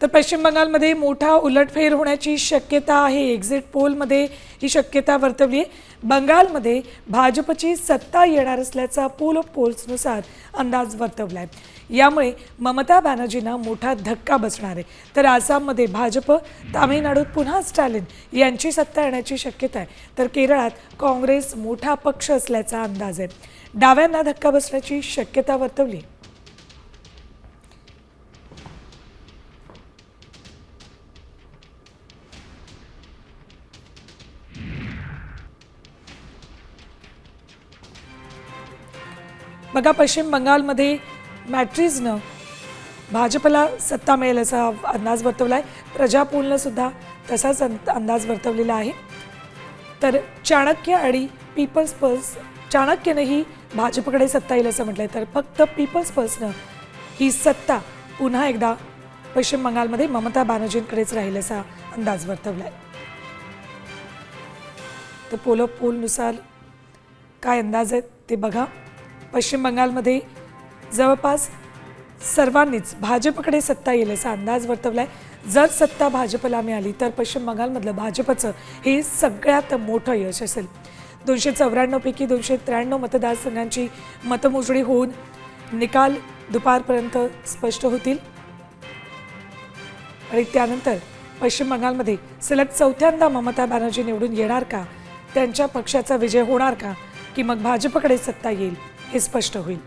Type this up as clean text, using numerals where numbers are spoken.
तर पश्चिम बंगालमध्ये मोठा उलटफेर होण्याची शक्यता आहे। एक्झिट पोलमध्ये ही शक्यता वर्तवली आहे। बंगालमध्ये भाजपची सत्ता येणार असल्याचा पोल ऑफ पोल्सनुसार अंदाज वर्तवला आहे। यामुळे ममता बॅनर्जींना मोठा धक्का बसणार आहे। तर आसाममध्ये भाजप, तामिळनाडूत पुन्हा स्टॅलिन यांची सत्ता येण्याची शक्यता आहे। तर केरळात काँग्रेस मोठा पक्ष असल्याचा अंदाज आहे। डाव्यांना धक्का बसण्याची शक्यता वर्तवली आहे। बघा, पश्चिम बंगालमध्ये मॅट्रिजनं भाजपला सत्ता मिळेल असा अंदाज वर्तवला आहे। प्रजापोलनं सुद्धा तसाच अंदाज वर्तवलेला आहे। तर चाणक्य आणि पीपल्स पल्स, चाणक्यनंही भाजपकडे सत्ता येईल असं म्हटलंय, तर फक्त पीपल्स पल्सनं ही सत्ता पुन्हा एकदा पश्चिम बंगालमध्ये ममता बॅनर्जींकडेच राहील असा अंदाज वर्तवला आहे। तर पोल ऑफ पोलनुसार काय अंदाज आहेत ते बघा। पश्चिम बंगालमध्ये जवळपास सर्वांनीच भाजपकडे सत्ता येईल असा अंदाज वर्तवला आहे। जर सत्ता भाजपला मिळाली तर पश्चिम बंगालमधलं भाजपचं हे सगळ्यात मोठं यश असेल। 294 पैकी 293 मतदारसंघांची मतमोजणी होऊन निकाल दुपारपर्यंत स्पष्ट होतील आणि त्यानंतर पश्चिम बंगालमध्ये सलग चौथ्यांदा ममता बॅनर्जी निवडून येणार का, त्यांच्या पक्षाचा विजय होणार का, की मग भाजपकडे सत्ता येईल हे स्पष्ट होईल।